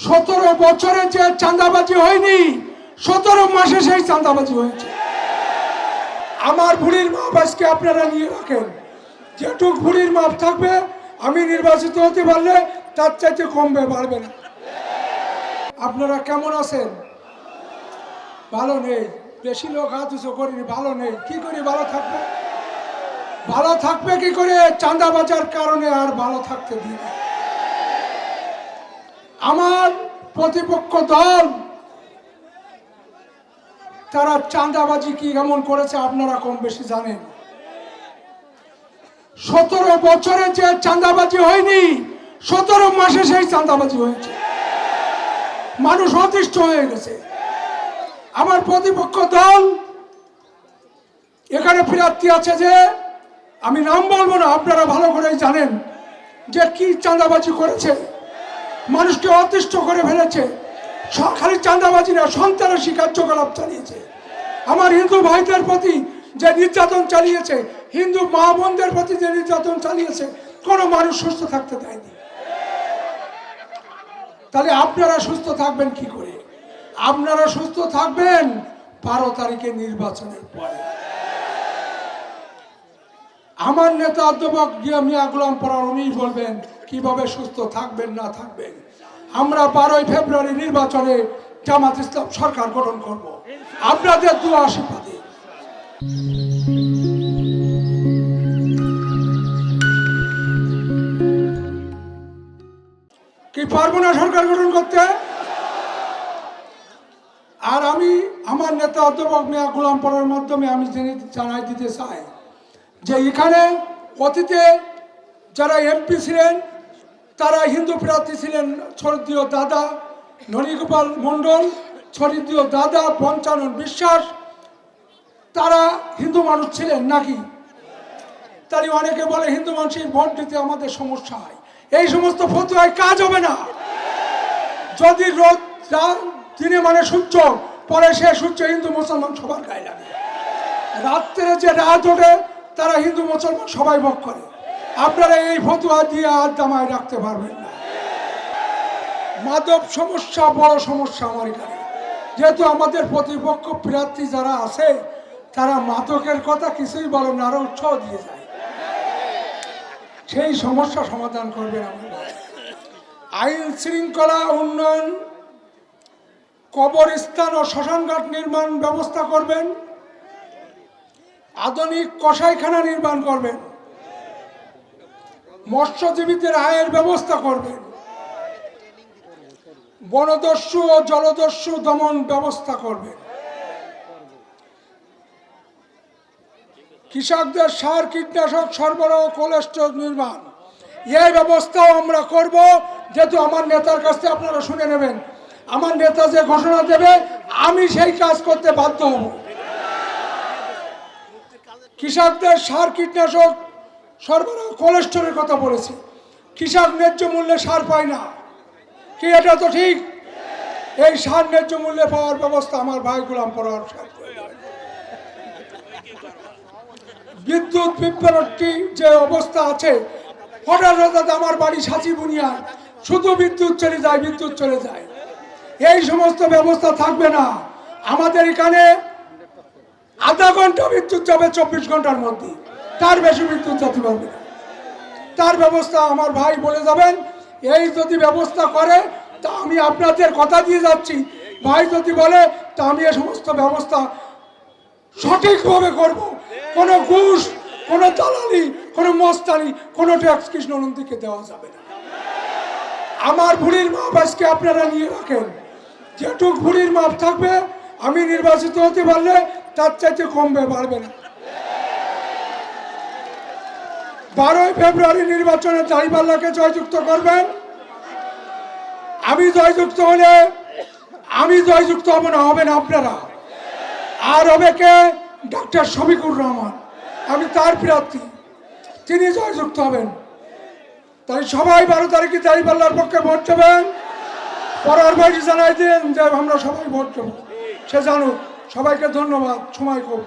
17 বছরে যে চাঁদাবাজি হয়নি 17 মাসে সেই চাঁদাবাজি হয়েছে। আমার ভুঁড়ির মাপ আজকে আপনারা নিয়ে রাখেন, যেটুক ভুঁড়ির মাপ থাকবে আমি নির্বাচিত হতে পারলে তার চাইতে কমবে, বাড়বে না। আপনারা কেমন আছেন? ভালো নেই, বেশি লোক হাত উঁচু করিনি, ভালো নেই। কি করে ভালো থাকবে? ভালো থাকবে কি করে? চাঁদাবাজার কারণে আর ভালো থাকতে দিন। আমার প্রতিপক্ষ দল তারা চাঁদাবাজি কি এমন করেছে আপনারা কম বেশি জানেন। 17 বছরে যে চাঁদাবাজি হয়নি 17 মাসে সেই চাঁদাবাজি হয়েছে। মানুষ অতিষ্ঠ হয়ে গেছে। আমার প্রতিপক্ষ দল এখানে প্রার্থী আছে, যে আমি নাম বলবো না, আপনারা ভালো করেই জানেন যে কি চাঁদাবাজি করেছে, মানুষকে অতিষ্ঠ করে ফেলেছে। খালি চাঁদাবাজি না, সন্ত্রাসী কার্যকলাপ চালিয়েছে। আমার হিন্দু ভাইদের প্রতি যে নির্যাতন চালিয়েছে, হিন্দু মা বোনদের প্রতি যে নির্যাতন চালিয়েছে, কোনো মানুষ সুস্থ থাকতে দেয়নি। তাহলে আপনারা সুস্থ থাকবেন কি করে? আপনারা সুস্থ থাকবেন 12 তারিখে নির্বাচনের পরে। আমার নেতা অধ্যাপক মিয়া গোলাম পরোয়ার উনি বলবেন কিভাবে সুস্থ থাকবেন না থাকবেন। আমরা 12 ফেব্রুয়ারি নির্বাচনে জামাত ইসলাম সরকার গঠন করব আপনাদের দোয়া আশীর্বাদে। কি পারবো না সরকার গঠন করতে? আর আমি আমার নেতা অধ্যাপক মিয়া গোলাম পরোয়ারের মাধ্যমে আমি জানাই দিতে চাই যে এখানে অতীতে যারা এমপি ছিলেন তারা হিন্দু প্রার্থী ছিলেন। স্বর্গীয় দাদা ননীগোপাল মণ্ডল, স্বর্গীয় দাদা পঞ্চানন বিশ্বাস, তারা হিন্দু মানুষ ছিলেন নাকি? তাই অনেকে বলে হিন্দু মানুষের ভোট দিতে আমাদের সমস্যা হয়। এই সমস্ত ফতুয়ায় কাজ হবে না। যদি রোদ দিনে মানে সূর্য পরে, সে সূর্য হিন্দু মুসলমান সবার গায়ে লাগে। রাত্রে যে রাত ওঠে তারা হিন্দু মুসলমান সবাই ভোগ করে। আপনারা এই ফতুয়া দিয়ে আর দামায় রাখতে পারবেন না। মাদক সমস্যা বড় সমস্যা আমার এখানে। যেহেতু আমাদের প্রতিপক্ষ প্রার্থী যারা আছে তারা মাদকের কথা কিছুই বলেন না, আরো উৎসাহ দিয়ে যায়। সেই সমস্যা সমাধান করবেন আপনারা। আইন শৃঙ্খলা উন্নয়ন, কবরস্থান ও শ্মশানঘাট নির্মাণ ব্যবস্থা করবেন, আধুনিক কসাইখানা নির্মাণ করবেন, মৎস্যজীবীদের আয়ের ব্যবস্থা করবেন, বনদস্যু ও জলদস্যু দমন ব্যবস্থা করবেন, কৃষকদের সার কীটনাশক সরবরাহ কোল্ড স্টোর নির্মাণ, এই ব্যবস্থাও আমরা করব। যেহেতু আমার নেতার কাছে আপনারা শুনে নেবেন, আমার নেতা যে ঘোষণা দেবে আমি সেই কাজ করতে বাধ্য হব। কৃষকদের সার কীটনাশক সরবরাহ কোল্ড স্টোরের কথা বলেছি। কৃষক ন্যায্য মূল্যে সার পায় না, কি এটা তো ঠিক? এই সার ন্যায্য মূল্যে পাওয়ার ব্যবস্থা আমার ভাই গোলাম পরোয়ার। বিদ্যুৎ বিভ্রান্তি যে অবস্থা আছে, হঠাৎ হঠাৎ আমার বাড়ি সাঁচি বুনিয়া শুধু বিদ্যুৎ চলে যায়, বিদ্যুৎ চলে যায়। এই সমস্ত ব্যবস্থা থাকবে না। আমাদের এখানে আধা ঘন্টা বিদ্যুৎ যাবে 24 ঘন্টার মধ্যে, তার বেশি বিদ্যুৎ যেতে পারবে না। তার ব্যবস্থা আমার ভাই বলে যাবেন। এই যদি ব্যবস্থা করে তা আমি আপনাদের কথা দিয়ে যাচ্ছি, ভাই যদি বলে তা আমি এই সমস্ত ব্যবস্থা সঠিকভাবে করব। কোনো ঘুষ, কোনো দালালি, কোনো মস্তানি, কোনো ট্যাক্স কৃষ্ণনন্দীকে দেওয়া যাবে না। আমার ভুঁড়ির মাপ আজকে আপনারা নিয়ে রাখেন, যেটুক ভুঁড়ির মাপ থাকবে আমি নির্বাচিত হতে পারলে তার চাইতে কমবে, বাড়বে না। 12 ফেব্রুয়ারি নির্বাচনে দাঁড়িপাল্লাকে জয়যুক্ত করবেন। আমি জয়যুক্ত হলে আমি জয়যুক্ত হব না, হবেন আপনারা। আর হবে কে? ডক্টর শফিকুর রহমান, আমি তার প্রার্থী, তিনি জয়যুক্ত হবেন। তাই সবাই 12 তারিখে দাঁড়িপাল্লার পক্ষে ভোট দেবেন। পরোয়ার ভাইকে জানাই দিন যে আমরা সবাই ভোট দেবো, সে জানুক। সবাইকে ধন্যবাদ, সময় কম।